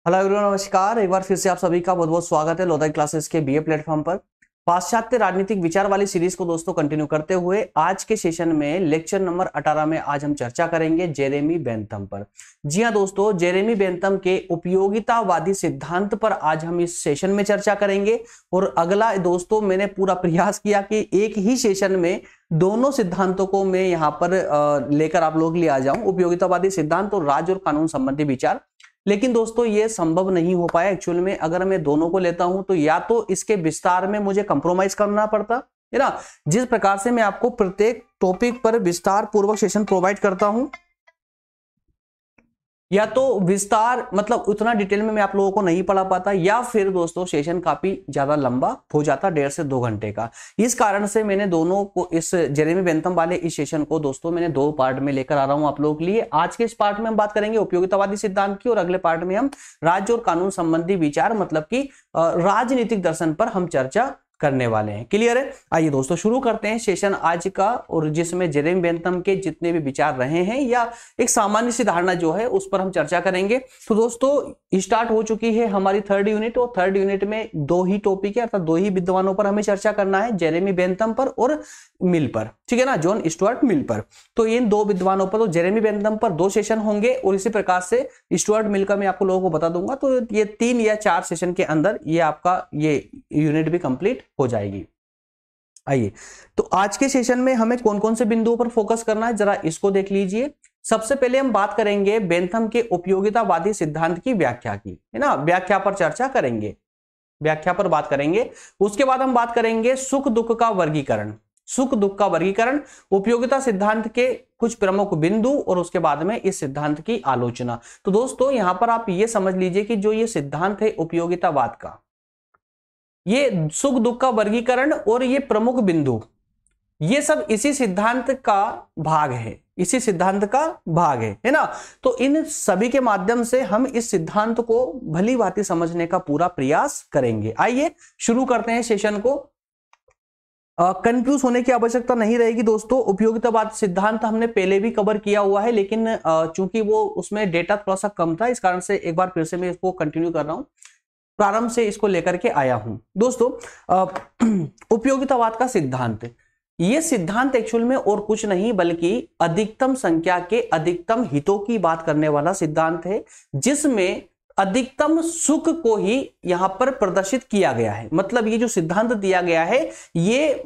Hello everyone, नमस्कार। एक बार फिर से आप सभी का बहुत बहुत स्वागत है लोधाई क्लासेस के बीए प्लेटफॉर्म पर। पाश्चात्य राजनीतिक विचार वाली सीरीज को दोस्तों कंटिन्यू करते हुए आज के सेशन में लेक्चर नंबर 18 में आज हम चर्चा करेंगे जेरेमी बेंथम पर। जी हां दोस्तों, जेरेमी बेंथम के उपयोगितावादी सिद्धांत पर आज हम इस सेशन में चर्चा करेंगे। और अगला दोस्तों, मैंने पूरा प्रयास किया कि एक ही सेशन में दोनों सिद्धांतों को मैं यहाँ पर लेकर आप लोग लिए आ जाऊं, उपयोगितावादी सिद्धांत और राज्य और कानून संबंधी विचार। लेकिन दोस्तों ये संभव नहीं हो पाया एक्चुअल में। अगर मैं दोनों को लेता हूं तो या तो इसके विस्तार में मुझे कंप्रोमाइज करना पड़ता है ना। जिस प्रकार से मैं आपको प्रत्येक टॉपिक पर विस्तार पूर्वक सेशन प्रोवाइड करता हूं, या तो विस्तार मतलब उतना डिटेल में मैं आप लोगों को नहीं पढ़ा पाता, या फिर दोस्तों सेशन काफी ज्यादा लंबा हो जाता, 1.5 से 2 घंटे का। इस कारण से मैंने दोनों को, इस जेरेमी बेंथम वाले इस सेशन को दोस्तों मैंने 2 पार्ट में लेकर आ रहा हूं आप लोगों के लिए। आज के इस पार्ट में हम बात करेंगे उपयोगितावादी सिद्धांत की, और अगले पार्ट में हम राज्य और कानून संबंधी विचार मतलब कि राजनीतिक दर्शन पर हम चर्चा करने वाले हैं। क्लियर है? आइए दोस्तों शुरू करते हैं सेशन आज का, और जिसमें जेरेमी बेंथम के जितने भी विचार रहे हैं या एक सामान्य सी धारणा जो है उस पर हम चर्चा करेंगे। तो दोस्तों स्टार्ट हो चुकी है हमारी 3rd यूनिट, और 3rd यूनिट में 2 ही टॉपिक है, अर्थात 2 ही विद्वानों पर हमें चर्चा करना है, जेरेमी बेंथम पर और मिल पर। ठीक है ना, जॉन स्टुअर्ट मिल पर। तो इन 2 विद्वानों पर, तो जेरेमी बेंथम पर 2 सेशन होंगे, और इसी प्रकार से स्टुअर्ट मिल का मैं आपको लोगों को बता दूंगा। तो ये 3 या 4 सेशन के अंदर ये आपका ये यूनिट भी कंप्लीट हो जाएगी। आइए, तो आज के सेशन में हमें कौन कौन से बिंदुओं पर फोकस करना है जरा इसको देख लीजिए। सबसे पहले हम बात करेंगे बेंथम के उपयोगितावादी सिद्धांत की व्याख्या की, है ना, व्याख्या पर चर्चा करेंगे, व्याख्या पर बात करेंगे। उसके बाद हम बात करेंगे सुख दुख का वर्गीकरण, सुख दुख का वर्गीकरण, उपयोगिता सिद्धांत के कुछ प्रमुख बिंदु, और उसके बाद में इस सिद्धांत की आलोचना। तो दोस्तों यहां पर आप ये समझ लीजिए कि जो ये सिद्धांत है उपयोगितावाद का, ये सुख दुख का वर्गीकरण और ये प्रमुख बिंदु, ये सब इसी सिद्धांत का भाग है, इसी सिद्धांत का भाग है ना। तो इन सभी के माध्यम से हम इस सिद्धांत को भली भांति समझने का पूरा प्रयास करेंगे। आइए शुरू करते हैं सेशन को। कंफ्यूज होने की आवश्यकता नहीं रहेगी दोस्तों। उपयोगितावाद सिद्धांत हमने पहले भी कवर किया हुआ है, लेकिन चूंकि वो उसमें डेटा थोड़ा सा कम था, इस कारण से एक बार फिर से मैं इसको कंटिन्यू कर रहा हूं, प्रारंभ से इसको लेकर के आया हूं दोस्तों। उपयोगितावाद का सिद्धांत, ये सिद्धांत एक्चुअल में और कुछ नहीं बल्कि अधिकतम संख्या के अधिकतम हितों की बात करने वाला सिद्धांत है, जिसमें अधिकतम सुख को ही यहां पर प्रदर्शित किया गया है। मतलब ये जो सिद्धांत दिया गया है ये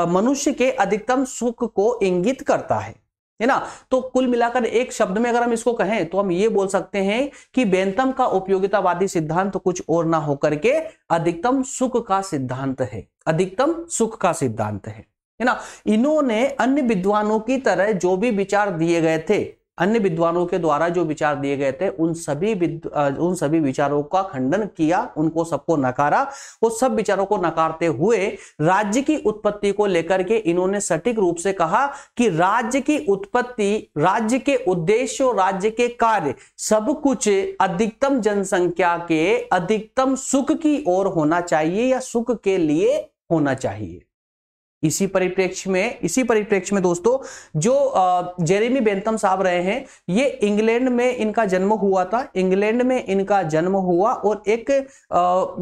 मनुष्य के अधिकतम सुख को इंगित करता है ना। तो कुल मिलाकर एक शब्द में अगर हम इसको कहें तो हम ये बोल सकते हैं कि बेंथम का उपयोगितावादी सिद्धांत कुछ और ना होकर के अधिकतम सुख का सिद्धांत है, अधिकतम सुख का सिद्धांत है ना। इन्होंने अन्य विद्वानों की तरह जो भी विचार दिए गए थे, अन्य विद्वानों के द्वारा जो विचार दिए गए थे, उन सभी विचारों का खंडन किया, उनको सबको नकारा। वो सब विचारों को नकारते हुए राज्य की उत्पत्ति को लेकर के इन्होंने सटीक रूप से कहा कि राज्य की उत्पत्ति, राज्य के उद्देश्य और राज्य के कार्य सब कुछ अधिकतम जनसंख्या के अधिकतम सुख की ओर होना चाहिए या सुख के लिए होना चाहिए। इसी परिप्रेक्ष्य में दोस्तों जो जेरेमी बेंथम साहब रहे हैं, ये इंग्लैंड में इनका जन्म हुआ था, इंग्लैंड में इनका जन्म हुआ, और एक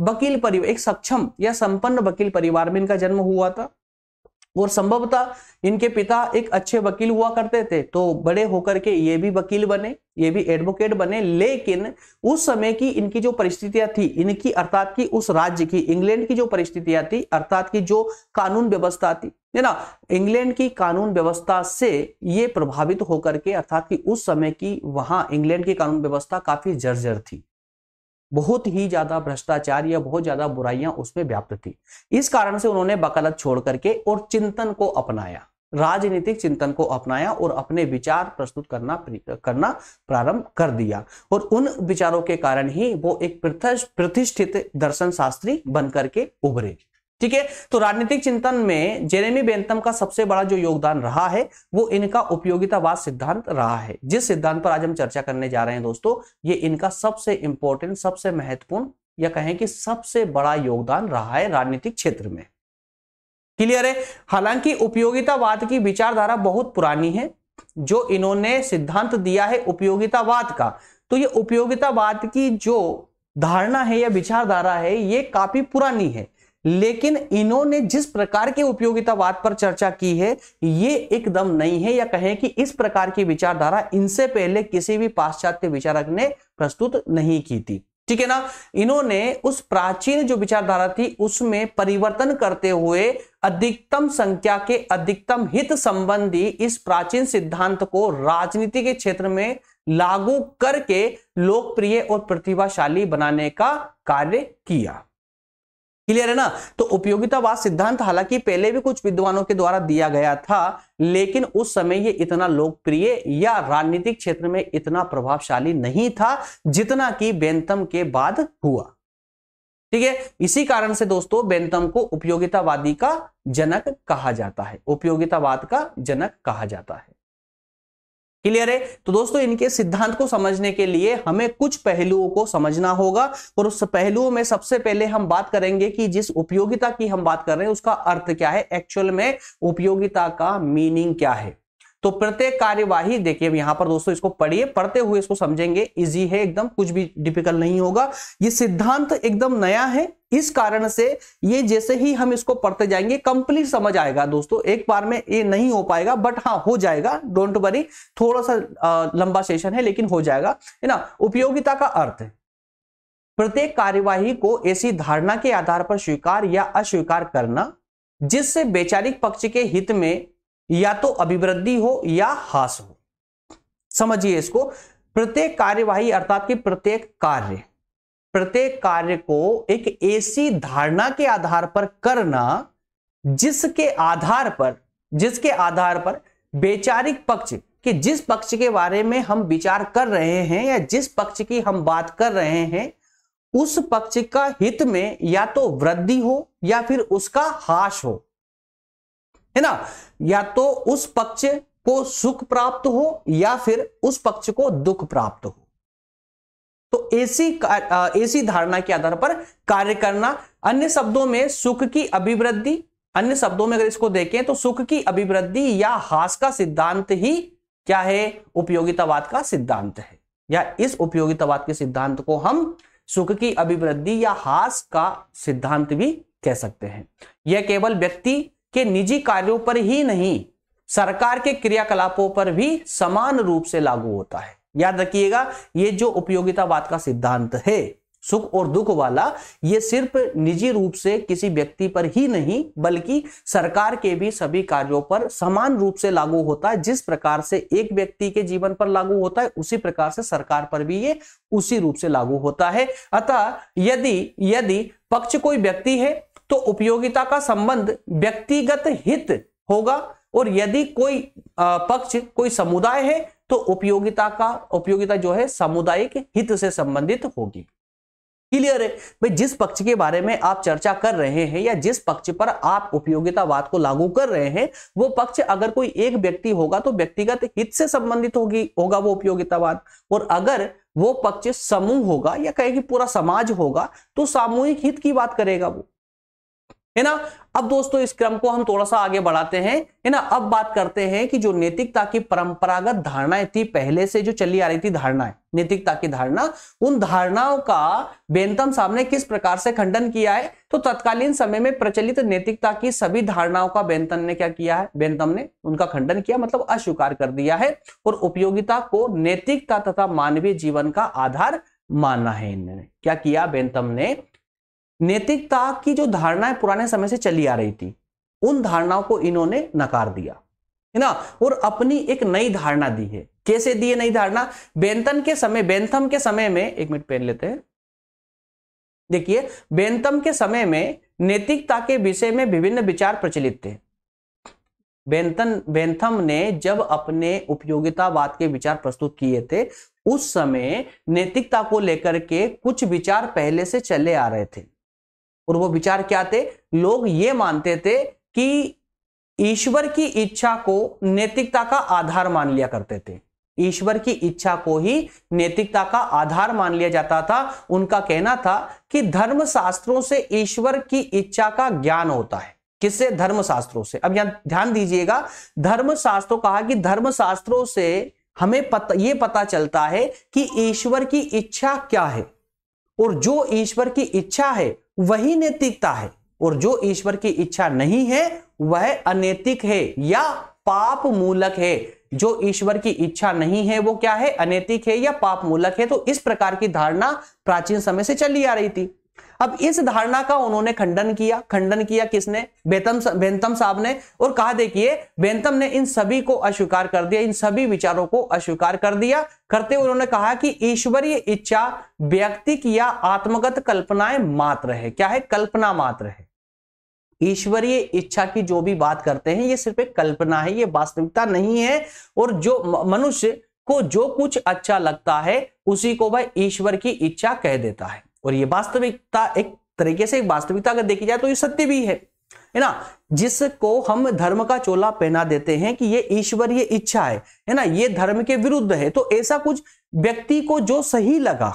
वकील परिवार, एक सक्षम या संपन्न वकील परिवार में इनका जन्म हुआ था। और संभवतः इनके पिता एक अच्छे वकील हुआ करते थे, तो बड़े होकर के ये भी वकील बने, ये भी एडवोकेट बने। लेकिन उस समय की इनकी जो परिस्थितियां थी, इनकी अर्थात की उस राज्य की, इंग्लैंड की जो परिस्थितियां थी, अर्थात की जो कानून व्यवस्था थी, है ना, इंग्लैंड की कानून व्यवस्था से ये प्रभावित होकर के, अर्थात की उस समय की वहां इंग्लैंड की कानून व्यवस्था काफी जर्जर थी, बहुत ही ज्यादा भ्रष्टाचार या बहुत ज्यादा बुराइयां उसमें व्याप्त थी। इस कारण से उन्होंने वकालत छोड़ करके और चिंतन को अपनाया, राजनीतिक चिंतन को अपनाया और अपने विचार प्रस्तुत करना प्रारंभ कर दिया। और उन विचारों के कारण ही वो एक प्रतिष्ठित दर्शन शास्त्री बनकर के उभरे। ठीक है, तो राजनीतिक चिंतन में जेरेमी बेंथम का सबसे बड़ा जो योगदान रहा है वो इनका उपयोगितावाद सिद्धांत रहा है। जिस सिद्धांत पर आज हम चर्चा करने जा रहे हैं दोस्तों, ये इनका सबसे इंपॉर्टेंट, सबसे महत्वपूर्ण, या कहें कि सबसे बड़ा योगदान रहा है राजनीतिक क्षेत्र में। क्लियर है? हालांकि उपयोगितावाद की विचारधारा बहुत पुरानी है, जो इन्होंने सिद्धांत दिया है उपयोगितावाद का, तो ये उपयोगितावाद की जो धारणा है या विचारधारा है ये काफी पुरानी है, लेकिन इन्होंने जिस प्रकार के उपयोगितावाद पर चर्चा की है ये एकदम नई है, या कहें कि इस प्रकार की विचारधारा इनसे पहले किसी भी पाश्चात्य विचारक ने प्रस्तुत नहीं की थी। ठीक है ना। इन्होंने उस प्राचीन जो विचारधारा थी उसमें परिवर्तन करते हुए अधिकतम संख्या के अधिकतम हित संबंधी इस प्राचीन सिद्धांत को राजनीति के क्षेत्र में लागू करके लोकप्रिय और प्रतिभाशाली बनाने का कार्य किया। क्लियर है ना। तो उपयोगितावाद सिद्धांत हालांकि पहले भी कुछ विद्वानों के द्वारा दिया गया था, लेकिन उस समय ये इतना लोकप्रिय या राजनीतिक क्षेत्र में इतना प्रभावशाली नहीं था जितना कि बेंथम के बाद हुआ। ठीक है, इसी कारण से दोस्तों बेंथम को उपयोगितावादी का जनक कहा जाता है, उपयोगितावाद का जनक कहा जाता है। क्लियर है। तो दोस्तों इनके सिद्धांत को समझने के लिए हमें कुछ पहलुओं को समझना होगा, और उस पहलुओं में सबसे पहले हम बात करेंगे कि जिस उपयोगिता की हम बात कर रहे हैं उसका अर्थ क्या है, एक्चुअल में उपयोगिता का मीनिंग क्या है। तो प्रत्येक कार्यवाही, देखिए यहां पर दोस्तों इसको पढ़िए, पढ़ते हुए इसको समझेंगे, इजी है एकदम, कुछ भी डिफिकल्ट नहीं होगा। ये सिद्धांत एकदम नया है, इस कारण से ये जैसे ही हम इसको पढ़ते जाएंगे कंप्लीट समझ आएगा दोस्तों। एक बार में ये नहीं हो पाएगा, बट हाँ हो जाएगा, डोंट वरी। थोड़ा सा लंबा सेशन है लेकिन हो जाएगा, है ना। उपयोगिता का अर्थ, प्रत्येक कार्यवाही को ऐसी धारणा के आधार पर स्वीकार या अस्वीकार करना जिससे वैचारिक पक्ष के हित में या तो अभिवृद्धि हो या ह्रास हो। समझिए इसको, प्रत्येक कार्यवाही अर्थात कि प्रत्येक कार्य को एक ऐसी धारणा के आधार पर करना जिसके आधार पर वैचारिक पक्ष कि जिस पक्ष के बारे में हम विचार कर रहे हैं या जिस पक्ष की हम बात कर रहे हैं उस पक्ष का हित में या तो वृद्धि हो या फिर उसका ह्रास हो, है ना। या तो उस पक्ष को सुख प्राप्त हो या फिर उस पक्ष को दुख प्राप्त हो। तो ऐसी धारणा के आधार पर कार्य करना, अन्य शब्दों में सुख की अभिवृद्धि, अन्य शब्दों में अगर इसको देखें तो सुख की अभिवृद्धि या ह्रास का सिद्धांत ही क्या है, उपयोगितावाद का सिद्धांत है। या इस उपयोगितावाद के सिद्धांत को हम सुख की अभिवृद्धि या ह्रास का सिद्धांत भी कह सकते हैं। यह केवल व्यक्ति के निजी कार्यों पर ही नहीं, सरकार के क्रियाकलापों पर भी समान रूप से लागू होता है। याद रखिएगा, ये जो उपयोगितावाद का सिद्धांत है सुख और दुख वाला, ये सिर्फ निजी रूप से किसी व्यक्ति पर ही नहीं बल्कि सरकार के भी सभी कार्यों पर समान रूप से लागू होता है। जिस प्रकार से एक व्यक्ति के जीवन पर लागू होता है उसी प्रकार से सरकार पर भी ये उसी रूप से लागू होता है। अतः यदि पक्ष कोई व्यक्ति है तो उपयोगिता का संबंध व्यक्तिगत हित होगा, और यदि कोई पक्ष कोई समुदाय है तो उपयोगिता जो है सामुदायिक हित से संबंधित होगी। क्लियर है भाई। जिस पक्ष के बारे में आप चर्चा कर रहे हैं या जिस पक्ष पर आप उपयोगितावाद को लागू कर रहे हैं वो पक्ष अगर कोई एक व्यक्ति होगा तो व्यक्तिगत हित से संबंधित होगा वो उपयोगितावाद, और अगर वो पक्ष समूह होगा या कहें कि पूरा समाज होगा तो सामूहिक हित की बात करेगा वो, है ना। अब दोस्तों इस क्रम को हम थोड़ा सा आगे बढ़ाते हैं, है ना। अब बात करते हैं कि जो नैतिकता की परंपरागत धारणाएं थी, पहले से जो चली आ रही थी धारणाएं, नैतिकता की धारणा, उन धारणाओं का बेंथम साहब ने किस प्रकार से खंडन किया है। तो तत्कालीन समय में प्रचलित नैतिकता की सभी धारणाओं का बेंथम ने क्या किया है, बेंथम ने उनका खंडन किया, मतलब अस्वीकार कर दिया है, और उपयोगिता को नैतिकता तथा मानवीय जीवन का आधार माना है। इन्होंने क्या किया, बेंथम ने नैतिकता की जो धारणाएं पुराने समय से चली आ रही थी उन धारणाओं को इन्होंने नकार दिया, है ना, और अपनी एक नई धारणा दी है। कैसे दी है नई धारणा, बेंथम के समय में, एक मिनट पेन लेते हैं, देखिए बेंथम के समय में नैतिकता के विषय में विभिन्न विचार प्रचलित थे। बेंथम ने जब अपने उपयोगितावाद के विचार प्रस्तुत किए थे उस समय नैतिकता को लेकर के कुछ विचार पहले से चले आ रहे थे, और वो विचार क्या थे, लोग ये मानते थे कि ईश्वर की इच्छा को नैतिकता का आधार मान लिया करते थे। ईश्वर की इच्छा को ही नैतिकता का आधार मान लिया जाता था। उनका कहना था कि धर्मशास्त्रों से ईश्वर की इच्छा का ज्ञान होता है। किससे, धर्मशास्त्रों से। अब यहां ध्यान दीजिएगा, धर्मशास्त्रों, कहा कि धर्मशास्त्रों से हमें यह पता चलता है कि ईश्वर की इच्छा क्या है, और जो ईश्वर की इच्छा है वही नैतिकता है, और जो ईश्वर की इच्छा नहीं है वह अनैतिक है या पाप मूलक है। जो ईश्वर की इच्छा नहीं है वो क्या है, अनैतिक है या पाप मूलक है। तो इस प्रकार की धारणा प्राचीन समय से चली आ रही थी। अब इस धारणा का उन्होंने खंडन किया किसने, बेंथम साहब ने, और कहा देखिए बेंथम ने इन सभी को अस्वीकार कर दिया, इन सभी विचारों को अस्वीकार कर दिया। करते हुए उन्होंने कहा कि ईश्वरीय इच्छा व्यक्तिक या आत्मगत कल्पनाएं मात्र है। क्या है, कल्पना मात्र है। ईश्वरीय इच्छा की जो भी बात करते हैं ये सिर्फ एक कल्पना है, ये वास्तविकता नहीं है। और जो मनुष्य को जो कुछ अच्छा लगता है उसी को वह ईश्वर की इच्छा कह देता है। और ये वास्तविकता, एक तरीके से वास्तविकता अगर देखी जाए तो ये सत्य भी है ना। जिसको हम धर्म का चोला पहना देते हैं कि ये ईश्वरीय इच्छा है ना, ये धर्म के विरुद्ध है, तो ऐसा कुछ व्यक्ति को जो सही लगा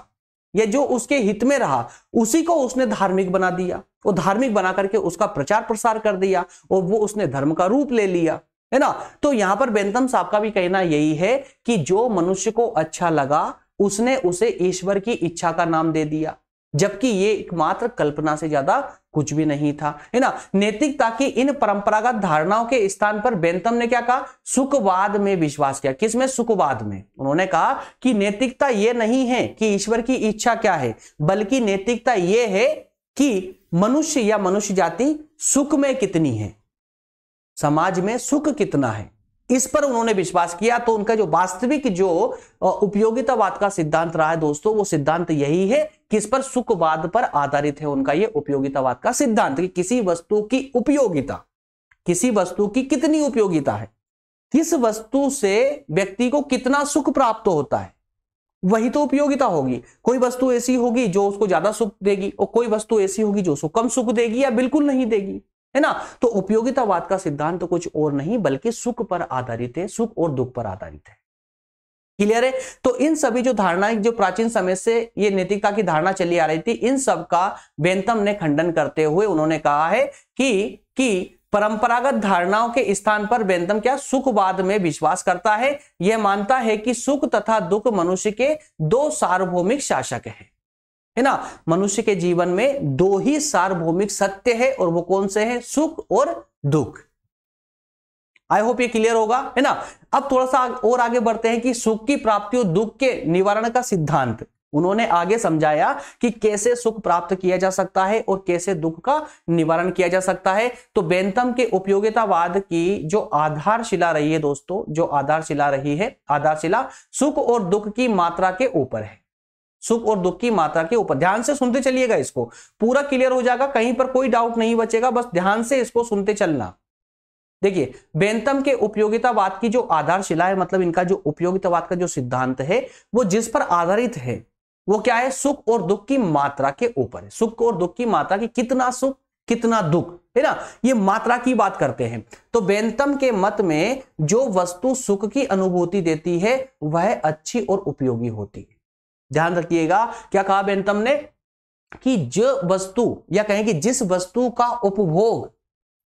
या जो उसके हित में रहा उसी को उसने धार्मिक बना दिया, और धार्मिक बना करके उसका प्रचार प्रसार कर दिया और वो उसने धर्म का रूप ले लिया, है ना। तो यहां पर बेंथम साहब का भी कहना यही है कि जो मनुष्य को अच्छा लगा उसने उसे ईश्वर की इच्छा का नाम दे दिया, जबकि ये एकमात्र कल्पना से ज्यादा कुछ भी नहीं था, है ना। नैतिकता की इन परंपरागत धारणाओं के स्थान पर बेंथम ने क्या कहा, सुखवाद में विश्वास किया। किसमें, सुखवाद में। उन्होंने कहा कि नैतिकता ये नहीं है कि ईश्वर की इच्छा क्या है, बल्कि नैतिकता ये है कि मनुष्य या मनुष्य जाति सुख में कितनी है, समाज में सुख कितना है, इस पर उन्होंने विश्वास किया। तो उनका जो वास्तविक जो उपयोगितावाद का सिद्धांत रहा है दोस्तों, वो सिद्धांत यही है कि इस पर सुखवाद पर आधारित है उनका ये उपयोगितावाद का सिद्धांत, कि किसी वस्तु की उपयोगिता, किसी वस्तु की कितनी उपयोगिता है, किस वस्तु से व्यक्ति को कितना सुख प्राप्त होता है, वही तो उपयोगिता होगी। कोई वस्तु ऐसी होगी जो उसको ज्यादा सुख देगी और कोई वस्तु ऐसी होगी जो उसको कम सुख देगी या बिल्कुल नहीं देगी, है ना। तो उपयोगितावाद का सिद्धांत तो कुछ और नहीं बल्कि सुख पर आधारित है, सुख और दुख पर आधारित है। क्लियर है। तो इन सभी जो धारणाएं जो प्राचीन समय से ये नैतिकता की धारणा चली आ रही थी, इन सब का बेंथम ने खंडन करते हुए उन्होंने कहा है कि परंपरागत धारणाओं के स्थान पर बेंथम क्या, सुखवाद में विश्वास करता है। यह मानता है कि सुख तथा दुख मनुष्य के दो सार्वभौमिक शासक है ना। मनुष्य के जीवन में दो ही सार्वभौमिक सत्य है, और वो कौन से हैं, सुख और दुख। आई होप ये क्लियर होगा, है ना। अब थोड़ा सा और आगे बढ़ते हैं कि सुख की प्राप्ति और दुख के निवारण का सिद्धांत उन्होंने आगे समझाया कि कैसे सुख प्राप्त किया जा सकता है और कैसे दुख का निवारण किया जा सकता है। तो बेंथम के उपयोगितावाद की जो आधारशिला रही है दोस्तों, जो आधारशिला रही है, आधारशिला सुख और दुख की मात्रा के ऊपर है। सुख और दुख की मात्रा के ऊपर, ध्यान से सुनते चलिएगा, इसको पूरा क्लियर हो जाएगा, कहीं पर कोई डाउट नहीं बचेगा, बस ध्यान से इसको सुनते चलना। देखिए बेंथम के उपयोगितावाद की जो आधारशिला है, मतलब इनका जो उपयोगितावाद का जो सिद्धांत है वो जिस पर आधारित है वो क्या है, सुख और दुख की मात्रा के ऊपर है। सुख और दुख की मात्रा की, कितना सुख कितना दुख, है ना, ये मात्रा की बात करते हैं। तो बेंथम के मत में जो वस्तु सुख की अनुभूति देती है वह अच्छी और उपयोगी होती है। ध्यान रखिएगा, क्या कहा बेंथम ने कि जो वस्तु या कहें कि जिस वस्तु का उपभोग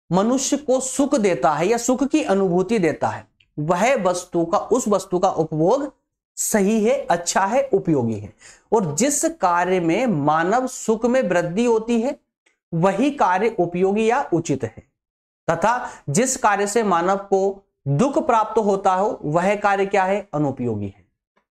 मनुष्य को सुख देता है या सुख की अनुभूति देता है, वह वस्तु का, उस वस्तु का उपभोग सही है, अच्छा है, उपयोगी है। और जिस कार्य में मानव सुख में वृद्धि होती है वही कार्य उपयोगी या उचित है, तथा जिस कार्य से मानव को दुख प्राप्त होता हो वह कार्य क्या है, अनुपयोगी है।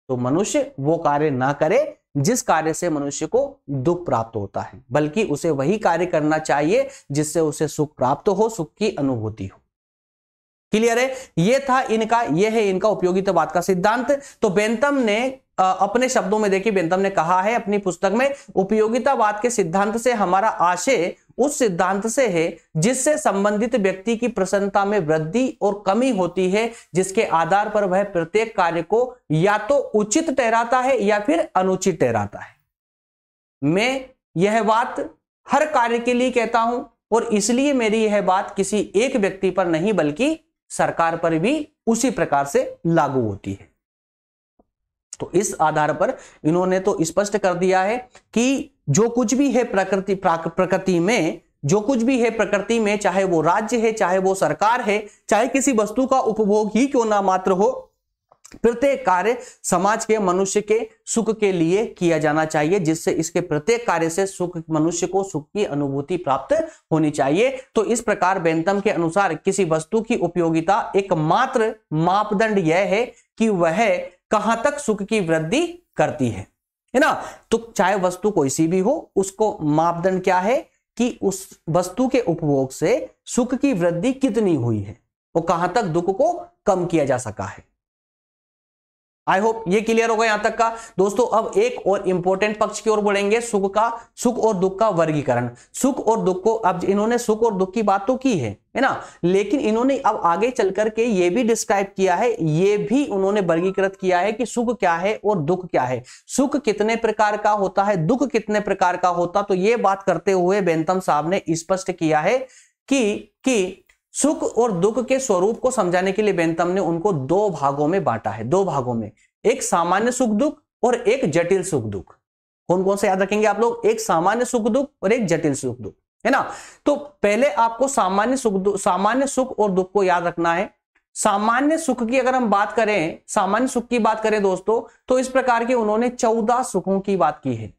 तो मनुष्य वो कार्य ना करे जिस कार्य से मनुष्य को दुख प्राप्त होता है, बल्कि उसे वही कार्य करना चाहिए जिससे उसे सुख प्राप्त हो, सुख की अनुभूति हो। क्लियर है। ये था इनका, ये है इनका उपयोगितावाद का सिद्धांत। तो बेंथम ने अपने शब्दों में देखिए, बेंथम ने कहा है अपनी पुस्तक में, उपयोगितावाद के सिद्धांत से हमारा आशय उस सिद्धांत से है जिससे संबंधित व्यक्ति की प्रसन्नता में वृद्धि और कमी होती है, जिसके आधार पर वह प्रत्येक कार्य को या तो उचित ठहराता है या फिर अनुचित ठहराता है। मैं यह बात हर कार्य के लिए कहता हूं, और इसलिए मेरी यह बात किसी एक व्यक्ति पर नहीं बल्कि सरकार पर भी उसी प्रकार से लागू होती है। तो इस आधार पर इन्होंने तो स्पष्ट कर दिया है कि जो कुछ भी है प्रकृति में, जो कुछ भी है प्रकृति में, चाहे वो राज्य है, चाहे वो सरकार है, चाहे किसी वस्तु का उपभोग ही क्यों ना मात्र हो, प्रत्येक कार्य समाज के मनुष्य के सुख के लिए किया जाना चाहिए, जिससे इसके प्रत्येक कार्य से सुख मनुष्य को सुख की अनुभूति प्राप्त होनी चाहिए। तो इस प्रकार बेंथम के अनुसार किसी वस्तु की उपयोगिता एकमात्र मापदंड यह है कि वह कहां तक सुख की वृद्धि करती है ना। तो चाहे वस्तु कोई सी भी हो, उसको मापदंड क्या है कि उस वस्तु के उपभोग से सुख की वृद्धि कितनी हुई है और कहां तक दुख को कम किया जा सका है। आई होप ये क्लियर होगा यहां तक का दोस्तों। अब एक और इंपॉर्टेंट पक्ष की ओर बढ़ेंगे, सुख और दुख का वर्गीकरण। सुख और दुख को, अब इन्होंने सुख और दुख की बात तो की है ना, लेकिन इन्होंने अब आगे चल करके ये भी डिस्क्राइब किया है, ये भी उन्होंने वर्गीकृत किया है कि सुख क्या है और दुख क्या है, सुख कितने प्रकार का होता है, दुख कितने प्रकार का होता। तो ये बात करते हुए बेंथम साहब ने स्पष्ट किया है कि सुख और दुख के स्वरूप को समझाने के लिए बेंथम ने उनको दो भागों में बांटा है, दो भागों में, एक सामान्य सुख दुख और एक जटिल सुख दुख। कौन कौन से याद रखेंगे आप लोग, एक सामान्य सुख दुख और एक जटिल सुख दुख, है ना। तो पहले आपको सामान्य सुख और दुख को याद रखना है। सामान्य सुख की अगर हम बात करें, सामान्य सुख की बात करें दोस्तों, तो इस प्रकार के उन्होंने 14 सुखों की बात की है,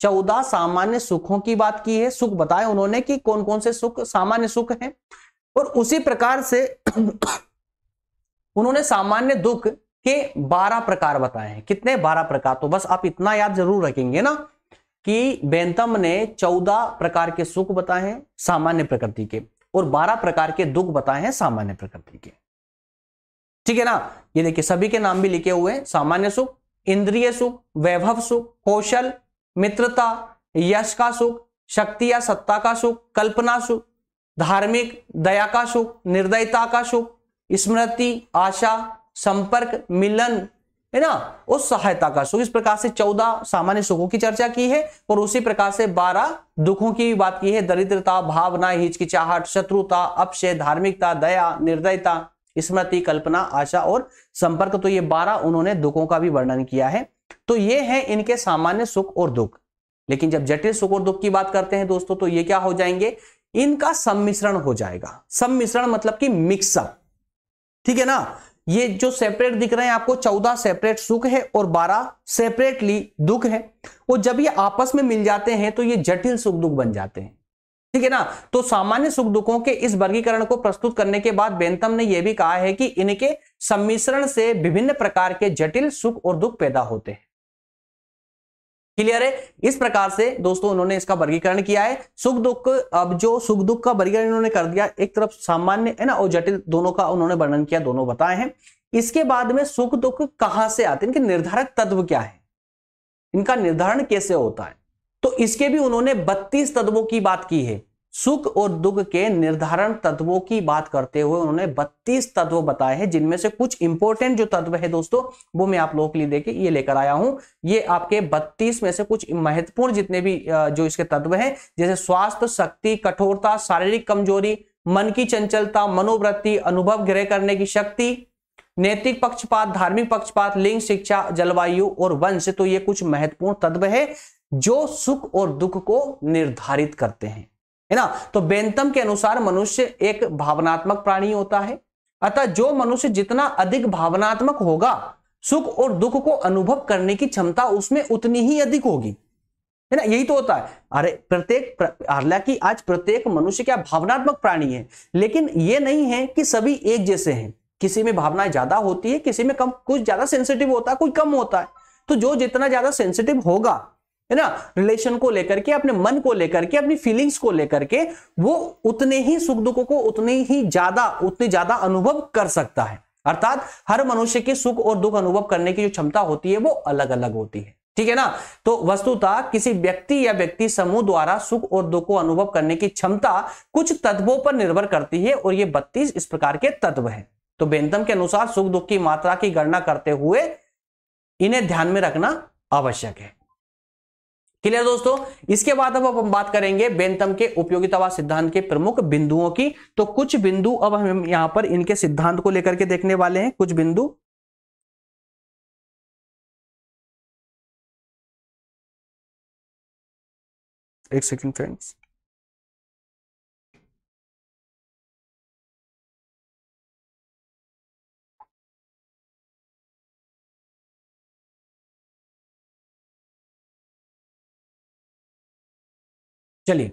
14 सामान्य सुखों की बात की है। सुख बताए उन्होंने कि कौन कौन से सुख सामान्य सुख हैं, और उसी प्रकार से उन्होंने सामान्य दुख के 12 प्रकार बताए हैं। कितने, 12 प्रकार। तो बस आप इतना याद जरूर रखेंगे ना कि बेंथम ने 14 प्रकार के सुख बताए हैं सामान्य प्रकृति के, और 12 प्रकार के दुख बताए हैं सामान्य प्रकृति के, ठीक है ना। ये देखिए सभी के नाम भी लिखे हुए हैं, सामान्य सुख, इंद्रिय सुख, वैभव सुख, कौशल, मित्रता, यश का सुख, शक्ति या सत्ता का सुख, कल्पना सुख, धार्मिक, दया का सुख, निर्दयता का सुख, स्मृति, आशा, संपर्क, मिलन, है ना, और सहायता का सुख। इस प्रकार से 14 सामान्य सुखों की चर्चा की है, और उसी प्रकार से 12 दुखों की बात की है। दरिद्रता, भावना, हिचकिचाहट, शत्रुता, अपशय, धार्मिकता, दया, निर्दयता, स्मृति, कल्पना, आशा और संपर्क। तो ये 12 उन्होंने दुखों का भी वर्णन किया है। तो ये है इनके सामान्य सुख और दुख। लेकिन जब जटिल सुख और दुख की बात करते हैं दोस्तों, तो ये क्या हो जाएंगे, इनका सम्मिश्रण हो जाएगा। सम्मिश्रण मतलब कि मिक्सअप, ठीक है ना। ये जो सेपरेट दिख रहे हैं आपको, 14 सेपरेट सुख है और 12 सेपरेटली दुख है, और जब ये आपस में मिल जाते हैं तो ये जटिल सुख दुख बन जाते हैं, ठीक है ना। तो सामान्य सुख दुखों के इस वर्गीकरण को प्रस्तुत करने के बाद बेंथम ने यह भी कहा है कि इनके सम्मिश्रण से विभिन्न प्रकार के जटिल सुख और दुख पैदा होते हैं। क्लियर है। इस प्रकार से दोस्तों उन्होंने इसका वर्गीकरण किया है। सुख दुख, अब जो सुख दुख का वर्गीकरण इन्होंने कर दिया, एक तरफ सामान्य है ना और जटिल, दोनों का उन्होंने वर्णन किया, दोनों बताए हैं। इसके बाद में सुख दुख कहां से आते हैं, इनके निर्धारक तत्व क्या है, इनका निर्धारण कैसे होता है, तो इसके भी उन्होंने 32 तत्वों की बात की है। सुख और दुख के निर्धारण तत्वों की बात करते हुए उन्होंने 32 तत्व बताए हैं, जिनमें से कुछ इंपॉर्टेंट जो तत्व है दोस्तों, वो मैं आप लोगों के लिए देखे ये लेकर आया हूं। ये आपके 32 में से कुछ महत्वपूर्ण जितने भी जो इसके तत्व हैं, जैसे स्वास्थ्य, शक्ति, कठोरता, शारीरिक कमजोरी, मन की चंचलता, मनोवृत्ति, अनुभव ग्रह करने की शक्ति, नैतिक पक्षपात, धार्मिक पक्षपात, लिंग, शिक्षा, जलवायु और वंश। तो ये कुछ महत्वपूर्ण तत्व है जो सुख और दुख को निर्धारित करते हैं, है ना। तो बेंथम के अनुसार मनुष्य एक भावनात्मक प्राणी होता है, अतः जो मनुष्य जितना अधिक भावनात्मक होगा, सुख और दुख को अनुभव करने की क्षमता उसमें उतनी ही अधिक होगी, है ना। यही तो होता है। अरे हालांकि आज प्रत्येक मनुष्य क्या भावनात्मक प्राणी है, लेकिन यह नहीं है कि सभी एक जैसे हैं। किसी में भावनाएं ज्यादा होती है, किसी में कम, कुछ ज्यादा सेंसिटिव होता है, कोई कम होता है। तो जो जितना ज्यादा सेंसिटिव होगा, है ना, रिलेशन को लेकर के, अपने मन को लेकर के, अपनी फीलिंग्स को लेकर के, वो उतने ही सुख दुख को उतनी ज्यादा अनुभव कर सकता है। अर्थात हर मनुष्य के सुख और दुख अनुभव करने की जो क्षमता होती है वो अलग अलग होती है, ठीक है ना। तो वस्तुतः किसी व्यक्ति या व्यक्ति समूह द्वारा सुख और दुख को अनुभव करने की क्षमता कुछ तत्वों पर निर्भर करती है, और ये 32 इस प्रकार के तत्व हैं। तो बेंथम के अनुसार सुख दुख की मात्रा की गणना करते हुए इन्हें ध्यान में रखना आवश्यक है। क्लियर दोस्तों। इसके बाद अब हम बात करेंगे बेंथम के उपयोगितावाद सिद्धांत के प्रमुख बिंदुओं की। तो कुछ बिंदु अब हम यहां पर इनके सिद्धांत को लेकर के देखने वाले हैं, कुछ बिंदु। एक सेकंड फ्रेंड्स। चलिए,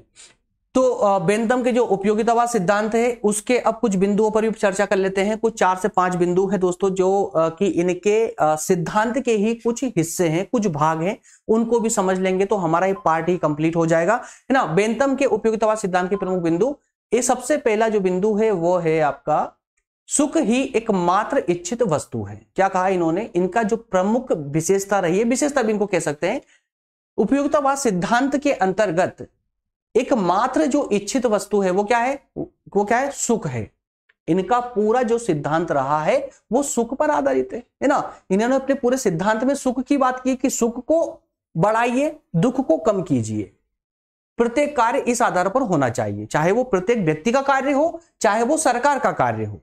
तो बेंथम के जो उपयोगितावाद सिद्धांत है उसके अब कुछ बिंदुओं पर भी चर्चा कर लेते हैं। कुछ 4 से 5 बिंदु है दोस्तों जो कि इनके सिद्धांत के ही कुछ हिस्से हैं, कुछ भाग हैं, उनको भी समझ लेंगे तो हमारा ये पार्ट ही कंप्लीट हो जाएगा, है ना। बेंथम के उपयोगितावाद सिद्धांत के प्रमुख बिंदु, ये सबसे पहला जो बिंदु है वो है आपका सुख ही एकमात्र इच्छित वस्तु है। क्या कहा इन्होंने, इनका जो प्रमुख विशेषता रही है, विशेषता भी इनको कह सकते हैं, उपयोगितावाद सिद्धांत के अंतर्गत एकमात्र जो इच्छित वस्तु है वो क्या है, वो क्या है, सुख है। इनका पूरा जो सिद्धांत रहा है वो सुख पर आधारित है ना। इन्होंने अपने पूरे सिद्धांत में सुख की बात की कि सुख को बढ़ाइए, दुख को कम कीजिए। प्रत्येक कार्य इस आधार पर होना चाहिए, चाहे वो प्रत्येक व्यक्ति का कार्य हो, चाहे वो सरकार का कार्य हो,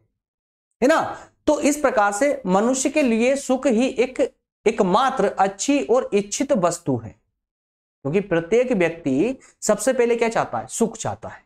है ना। तो इस प्रकार से मनुष्य के लिए सुख ही एकमात्र अच्छी और इच्छित वस्तु है, क्योंकि प्रत्येक व्यक्ति सबसे पहले क्या चाहता है, सुख चाहता है,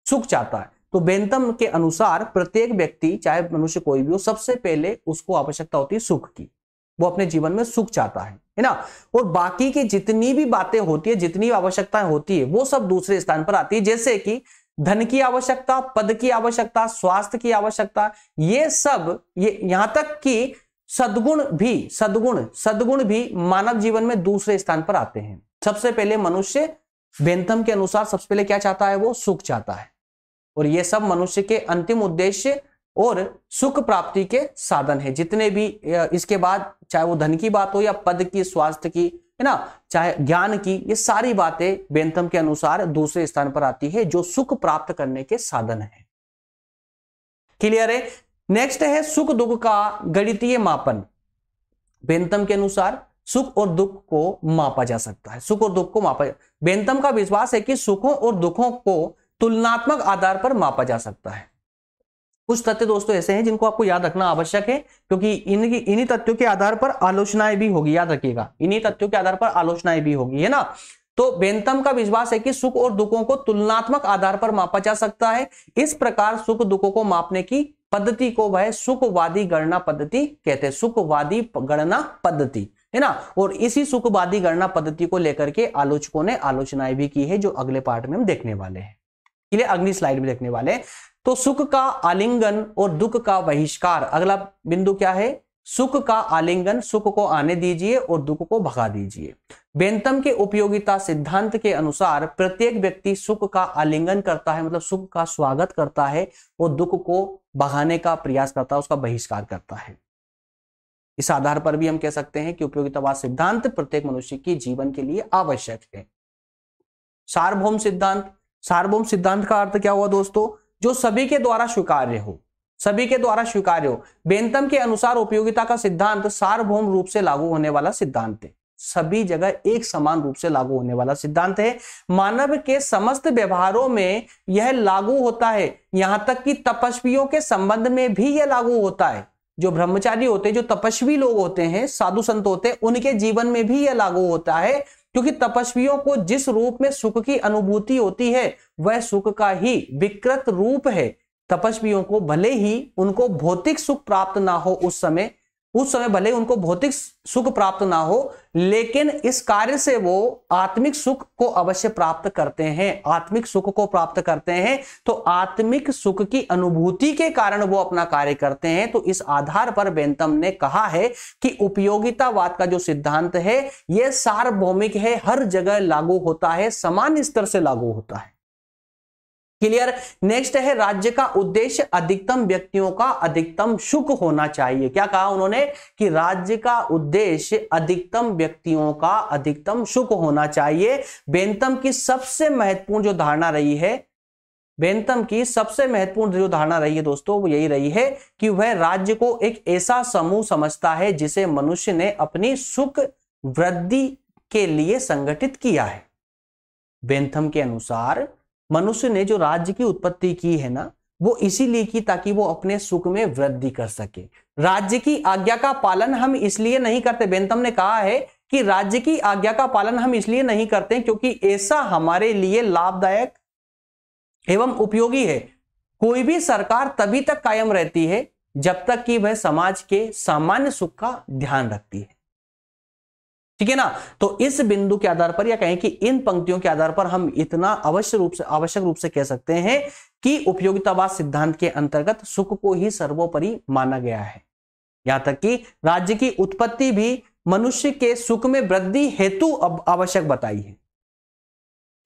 सुख चाहता है। तो बेंथम के अनुसार प्रत्येक व्यक्ति, चाहे मनुष्य कोई भी हो, सबसे पहले उसको आवश्यकता होती है सुख की, वो अपने जीवन में सुख चाहता है ना। और बाकी की जितनी भी बातें होती है, जितनी आवश्यकताएं होती है, वो सब दूसरे स्थान पर आती है, जैसे कि धन की आवश्यकता, पद की आवश्यकता, स्वास्थ्य की आवश्यकता, ये सब, ये यहां तक कि सद्गुण भी मानव जीवन में दूसरे स्थान पर आते हैं। सबसे पहले मनुष्य बेंथम के अनुसार सबसे पहले क्या चाहता है, वो सुख चाहता है, और ये सब मनुष्य के अंतिम उद्देश्य और सुख प्राप्ति के साधन है। जितने भी इसके बाद, चाहे वो धन की बात हो या पद की, स्वास्थ्य की, है ना, चाहे ज्ञान की, ये सारी बातें बेंथम के अनुसार दूसरे स्थान पर आती है, जो सुख प्राप्त करने के साधन है। क्लियर है। नेक्स्ट है सुख दुख का गणितीय मापन। बेंथम के अनुसार सुख और दुख को मापा जा सकता है, सुख और दुख को मापा। बेंथम का विश्वास है कि सुखों और दुखों को तुलनात्मक आधार पर मापा जा सकता है। कुछ तथ्य दोस्तों ऐसे हैं जिनको आपको याद रखना आवश्यक है, क्योंकि इन्हीं तथ्यों के आधार पर आलोचनाएं भी होगी, याद रखिएगा, इन्हीं तथ्यों के आधार पर आलोचनाएं भी होगी, है ना। तो बेंथम का विश्वास है कि सुख और दुखों को तुलनात्मक आधार पर मापा जा सकता है। इस प्रकार सुख दुखों को मापने की पद्धति को वह सुखवादी गणना पद्धति कहते हैं, सुखवादी गणना पद्धति, है ना। और इसी सुखवादी गणना पद्धति को लेकर के आलोचकों ने आलोचनाएं भी की है, जो अगले पार्ट में हम देखने वाले हैं, अगली स्लाइड में देखने वाले हैं। तो सुख का आलिंगन और दुख का बहिष्कार, अगला बिंदु क्या है, सुख का आलिंगन, सुख को आने दीजिए और दुख को भगा दीजिए। बेंथम के उपयोगिता सिद्धांत के अनुसार प्रत्येक व्यक्ति सुख का आलिंगन करता है, मतलब सुख का स्वागत करता है, और दुख को भगाने का प्रयास करता है, उसका बहिष्कार करता है। इस आधार पर भी हम कह सकते हैं कि उपयोगितावाद सिद्धांत प्रत्येक मनुष्य की जीवन के लिए आवश्यक है। सार्वभौम सिद्धांत, सार्वभौम सिद्धांत का अर्थ क्या हुआ दोस्तों, जो सभी के द्वारा स्वीकार्य हो, सभी के द्वारा स्वीकार्य हो। बेंथम के अनुसार उपयोगिता का सिद्धांत सार्वभौम रूप से लागू होने वाला सिद्धांत है, सभी जगह एक समान रूप से लागू होने वाला सिद्धांत है। मानव के समस्त व्यवहारों में यह लागू होता है, यहां तक कि तपस्वियों के संबंध में भी यह लागू होता है। जो ब्रह्मचारी होते हैं, जो तपस्वी लोग होते हैं, साधु संत होते हैं, उनके जीवन में भी यह लागू होता है, क्योंकि तपस्वियों को जिस रूप में सुख की अनुभूति होती है वह सुख का ही विकृत रूप है। तपस्वियों को भले ही उनको भौतिक सुख प्राप्त ना हो, उस समय भले उनको भौतिक सुख प्राप्त ना हो, लेकिन इस कार्य से वो आत्मिक सुख को अवश्य प्राप्त करते हैं, आत्मिक सुख को प्राप्त करते हैं। तो आत्मिक सुख की अनुभूति के कारण वो अपना कार्य करते हैं। तो इस आधार पर बेंथम ने कहा है कि उपयोगितावाद का जो सिद्धांत है यह सार्वभौमिक है, हर जगह लागू होता है, समान स्तर से लागू होता है। क्लियर। नेक्स्ट है राज्य का उद्देश्य अधिकतम व्यक्तियों का अधिकतम सुख होना चाहिए। क्या कहा उन्होंने कि राज्य का उद्देश्य अधिकतम व्यक्तियों का अधिकतम सुख होना चाहिए। बेंथम की सबसे महत्वपूर्ण जो धारणा रही है, बेंथम की सबसे महत्वपूर्ण जो धारणा रही है दोस्तों, वो यही रही है कि वह राज्य को एक ऐसा समूह समझता है जिसे मनुष्य ने अपनी सुख वृद्धि के लिए संगठित किया है। बेंथम के अनुसार मनुष्य ने जो राज्य की उत्पत्ति की है ना, वो इसीलिए की ताकि वो अपने सुख में वृद्धि कर सके। राज्य की आज्ञा का पालन हम इसलिए नहीं करते, बेंथम ने कहा है कि राज्य की आज्ञा का पालन हम इसलिए नहीं करते क्योंकि ऐसा हमारे लिए लाभदायक एवं उपयोगी है। कोई भी सरकार तभी तक कायम रहती है जब तक कि वह समाज के सामान्य सुख का ध्यान रखती है। ठीक है ना। तो इस बिंदु के आधार पर या कहें कि इन पंक्तियों के आधार पर हम इतना आवश्यक रूप से कह सकते हैं कि उपयोगितावाद सिद्धांत के अंतर्गत सुख को ही सर्वोपरि माना गया है। यहां तक कि राज्य की उत्पत्ति भी मनुष्य के सुख में वृद्धि हेतु आवश्यक बताई है।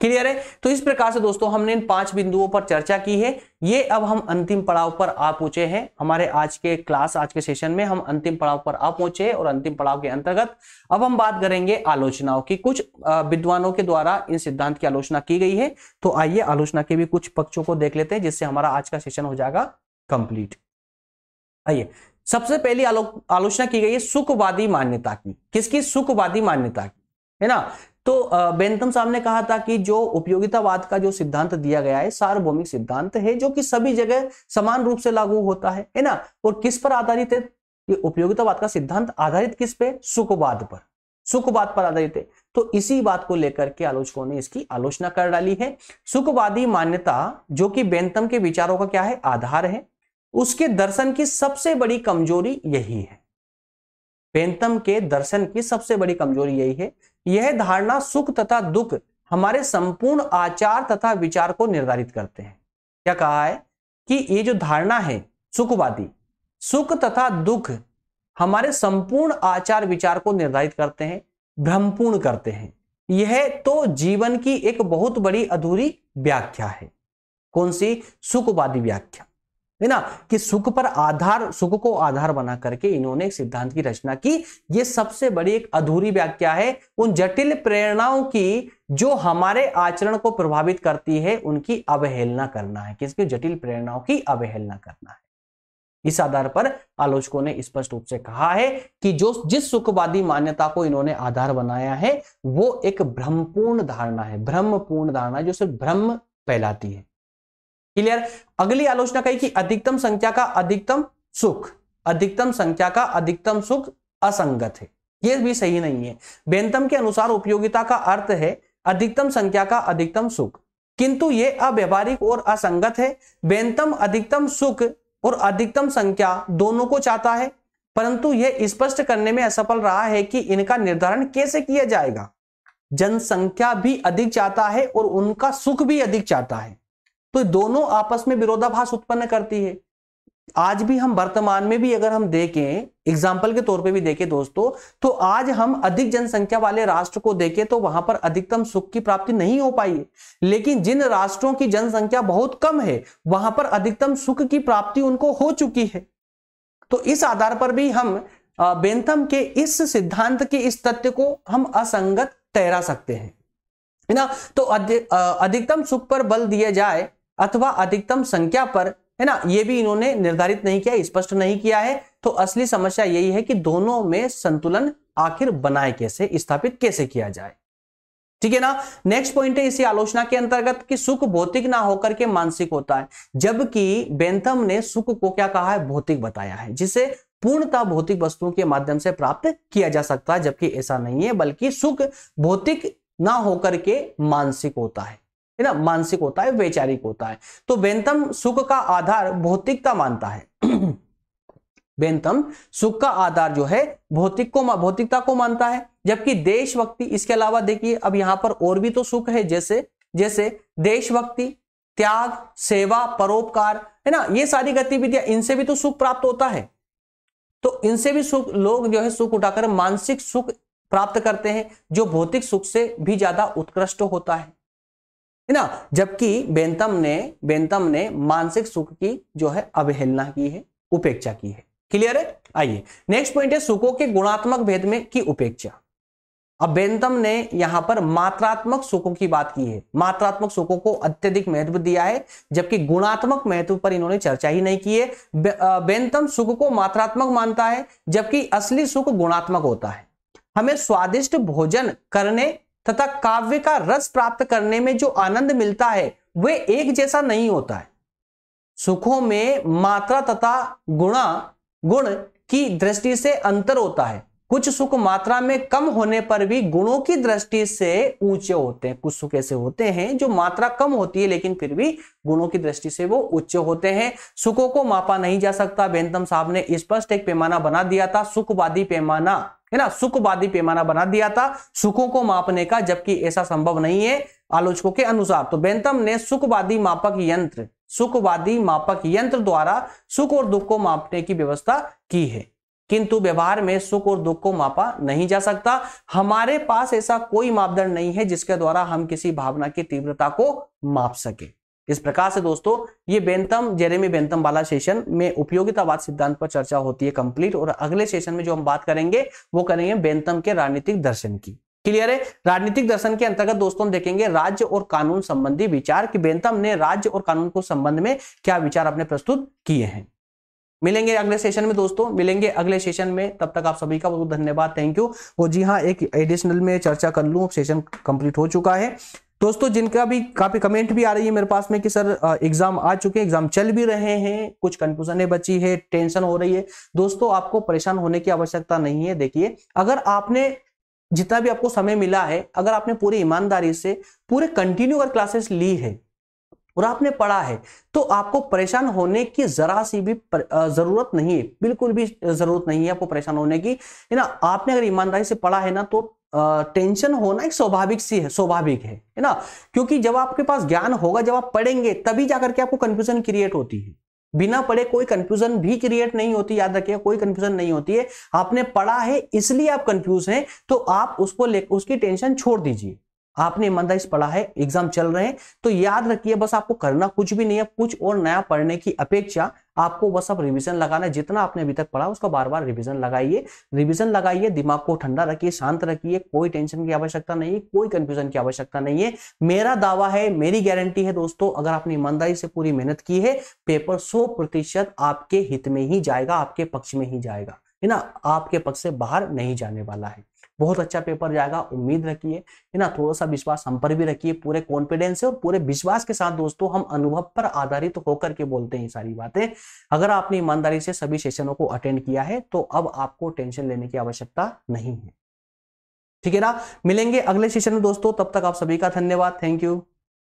क्लियर है। तो इस प्रकार से दोस्तों हमने इन 5 बिंदुओं पर चर्चा की है। ये अब हम अंतिम पड़ाव पर आ पहुंचे हैं। हमारे आज के सेशन में हम अंतिम पड़ाव पर आ पहुंचे हैं और अंतिम पड़ाव के अंतर्गत अब हम बात करेंगे आलोचनाओं की। कुछ विद्वानों के द्वारा इन सिद्धांत की आलोचना की गई है। तो आइए आलोचना के भी कुछ पक्षों को देख लेते हैं, जिससे हमारा आज का सेशन हो जाएगा कंप्लीट। आइए, सबसे पहली आलोचना की गई है सुखवादी मान्यता की। किसकी? सुखवादी मान्यता की, है ना। तो बेंथम साहब ने कहा था कि जो उपयोगितावाद का जो सिद्धांत दिया गया है सार्वभौमिक सिद्धांत है, जो कि सभी जगह समान रूप से लागू होता है ना। और किस पर आधारित है ये उपयोगितावाद का सिद्धांत? आधारित किस पे? सुखवाद पर, सुखवाद पर आधारित है। तो इसी बात को लेकर के आलोचकों ने इसकी आलोचना कर डाली है। सुखवादी मान्यता जो कि बेंथम के विचारों का क्या है? आधार है। उसके दर्शन की सबसे बड़ी कमजोरी यही है। बेंथम के दर्शन की सबसे बड़ी कमजोरी यही है। यह धारणा सुख तथा दुख हमारे संपूर्ण आचार तथा विचार को निर्धारित करते हैं। क्या कहा है कि ये जो धारणा है सुखवादी, सुख तथा दुख हमारे संपूर्ण आचार विचार को निर्धारित करते हैं, भ्रमपूर्ण करते हैं। यह तो जीवन की एक बहुत बड़ी अधूरी व्याख्या है। कौन सी? सुखवादी व्याख्या, है ना। कि सुख पर आधार, सुख को आधार बना करके इन्होंने एक सिद्धांत की रचना की। यह सबसे बड़ी एक अधूरी व्याख्या है। उन जटिल प्रेरणाओं की जो हमारे आचरण को प्रभावित करती है उनकी अवहेलना करना है। किसकी? जटिल प्रेरणाओं की अवहेलना करना है। इस आधार पर आलोचकों ने स्पष्ट रूप से कहा है कि जिस सुखवादी मान्यता को इन्होंने आधार बनाया है वो एक भ्रमपूर्ण धारणा है, भ्रमपूर्ण धारणा जो सिर्फ भ्रम फैलाती है। क्लियर। अगली आलोचना कही कि अधिकतम संख्या का अधिकतम सुख, अधिकतम संख्या का अधिकतम सुख असंगत है। यह भी सही नहीं है। बेंथम के अनुसार उपयोगिता का अर्थ है अधिकतम संख्या का अधिकतम सुख, किंतु यह अव्यवहारिक और असंगत है। बेंथम अधिकतम सुख और अधिकतम संख्या दोनों को चाहता है, परंतु यह स्पष्ट करने में असफल रहा है कि इनका निर्धारण कैसे किया जाएगा। जनसंख्या भी अधिक चाहता है और उनका सुख भी अधिक चाहता है, तो दोनों आपस में विरोधाभास उत्पन्न करती है। आज भी हम वर्तमान में भी अगर हम देखें, एग्जाम्पल के तौर पे भी देखें दोस्तों, तो आज हम अधिक जनसंख्या वाले राष्ट्र को देखें तो वहां पर अधिकतम सुख की प्राप्ति नहीं हो पाई है। लेकिन जिन राष्ट्रों की जनसंख्या बहुत कम है वहां पर अधिकतम सुख की प्राप्ति उनको हो चुकी है। तो इस आधार पर भी हम बेंथम के इस सिद्धांत के इस तथ्य को हम असंगत ठहरा सकते हैं, है ना। तो अधिकतम सुख पर बल दिया जाए अथवा अधिकतम संख्या पर, है ना, यह भी इन्होंने निर्धारित नहीं किया, स्पष्ट नहीं किया है। तो असली समस्या यही है कि दोनों में संतुलन आखिर बनाए कैसे, स्थापित कैसे किया जाए। ठीक है ना। नेक्स्ट पॉइंट है इसी आलोचना के अंतर्गत कि सुख भौतिक ना होकर के मानसिक होता है, जबकि बेंथम ने सुख को क्या कहा है? भौतिक बताया है, जिसे पूर्णतः भौतिक वस्तुओं के माध्यम से प्राप्त किया जा सकता है, जबकि ऐसा नहीं है, बल्कि सुख भौतिक ना होकर के मानसिक होता है ना, मानसिक होता है, वैचारिक होता है। तो बेंथम सुख का आधार भौतिकता मानता है। बेंथम सुख का आधार जो है भौतिकता को मानता है, जबकि देशभक्ति, इसके अलावा देखिए अब यहां पर और भी तो सुख है, जैसे देशभक्ति, त्याग, सेवा, परोपकार, है ना, ये सारी गतिविधियां, इनसे भी तो सुख प्राप्त होता है। तो इनसे भी सुख, लोग जो है सुख उठाकर मानसिक सुख प्राप्त करते हैं, जो भौतिक सुख से भी ज्यादा उत्कृष्ट होता है ना। जबकि बेंथम ने मानसिक सुख की जो है अवहेलना की है, उपेक्षा की है। क्लियर है। आइए नेक्स्ट पॉइंट है सुखों के गुणात्मक भेद में की उपेक्षा। अब बेंथम ने यहां पर मात्रात्मक सुखों की बात की है, मात्रात्मक सुखों को अत्यधिक महत्व दिया है, जबकि गुणात्मक महत्व पर इन्होंने चर्चा ही नहीं की है। बेंथम सुख को मात्रात्मक मानता है, जबकि असली सुख गुणात्मक होता है। हमें स्वादिष्ट भोजन करने तथा काव्य का रस प्राप्त करने में जो आनंद मिलता है वह एक जैसा नहीं होता है। सुखों में मात्रा तथा गुण की दृष्टि से अंतर होता है। कुछ सुख मात्रा में कम होने पर भी गुणों की दृष्टि से ऊंचे होते हैं। कुछ सुख ऐसे होते हैं जो मात्रा कम होती है लेकिन फिर भी गुणों की दृष्टि से वो उच्च होते हैं। सुखों को मापा नहीं जा सकता। बेंथम साहब ने स्पष्ट एक पैमाना बना दिया था, सुखवादी पैमाना, है ना, सुखवादी पैमाना बना दिया था सुखों को मापने का, जबकि ऐसा संभव नहीं है आलोचकों के अनुसार। तो बेंथम ने सुखवादी मापक यंत्र द्वारा सुख और दुख को मापने की व्यवस्था की है, किंतु व्यवहार में सुख और दुख को मापा नहीं जा सकता। हमारे पास ऐसा कोई मापदंड नहीं है जिसके द्वारा हम किसी भावना की तीव्रता को माप सके। इस प्रकार से दोस्तों ये जेरेमी बेंथम वाला सेशन में उपयोगितावाद सिद्धांत पर चर्चा होती है कंप्लीट, और अगले सेशन में जो हम बात करेंगे वो करेंगे बेंथम के राजनीतिक दर्शन की। क्लियर है? राजनीतिक दर्शन के अंतर्गत दोस्तों हम देखेंगे राज्य और कानून संबंधी विचार कि बेंथम ने राज्य और कानून को संबंध में क्या विचार अपने प्रस्तुत किए हैं। मिलेंगे अगले सेशन में दोस्तों, मिलेंगे अगले सेशन में। तब तक आप सभी का बहुत धन्यवाद, थैंक यू। और जी हाँ, एक एडिशनल में चर्चा कर लूं, सेशन कंप्लीट हो चुका है दोस्तों। जिनका भी काफी कमेंट भी आ रही है मेरे पास में कि सर एग्जाम आ चुके हैं, एग्जाम चल भी रहे हैं, कुछ कंफ्यूजन बची है, टेंशन हो रही है। दोस्तों आपको परेशान होने की आवश्यकता नहीं है। देखिए, अगर आपने जितना भी आपको समय मिला है, अगर आपने पूरी ईमानदारी से पूरे कंटिन्यू अगर क्लासेस ली है और आपने पढ़ा है, तो आपको परेशान होने की जरा सी भी जरूरत नहीं है, बिल्कुल भी जरूरत नहीं है आपको परेशान होने की, है ना। आपने अगर ईमानदारी से पढ़ा है ना, तो टेंशन होना एक स्वाभाविक है ना। क्योंकि जब आपके पास ज्ञान होगा, जब आप पढ़ेंगे, तभी जाकर के आपको कंफ्यूजन क्रिएट होती है। बिना पढ़े कोई कंफ्यूजन भी क्रिएट नहीं होती, याद रखिए, कोई कंफ्यूजन नहीं होती है। आपने पढ़ा है इसलिए आप कंफ्यूज हैं, तो आप उसकी टेंशन छोड़ दीजिए। आपने ईमानदारी से पढ़ा है, एग्जाम चल रहे हैं, तो याद रखिए बस आपको करना कुछ भी नहीं है। कुछ और नया पढ़ने की अपेक्षा आपको बस अब रिवीजन लगाना है। जितना आपने अभी तक पढ़ा उसका बार बार रिवीजन लगाइए, दिमाग को ठंडा रखिए, शांत रखिए। कोई टेंशन की आवश्यकता नहीं है, कोई कंफ्यूजन की आवश्यकता नहीं है। मेरा दावा है, मेरी गारंटी है दोस्तों, अगर आपने ईमानदारी से पूरी मेहनत की है, पेपर 100% आपके हित में ही जाएगा, आपके पक्ष में ही जाएगा, है ना। आपके पक्ष से बाहर नहीं जाने वाला है। बहुत अच्छा पेपर जाएगा, उम्मीद रखिए, है ना। थोड़ा सा विश्वास हम पर भी रखिए, पूरे कॉन्फिडेंस से और पूरे विश्वास के साथ दोस्तों। हम अनुभव पर आधारित होकर के बोलते हैं सारी बातें। अगर आपने ईमानदारी से सभी सेशनों को अटेंड किया है, तो अब आपको टेंशन लेने की आवश्यकता नहीं है, ठीक है ना। मिलेंगे अगले सेशन में दोस्तों, तब तक आप सभी का धन्यवाद, थैंक यू।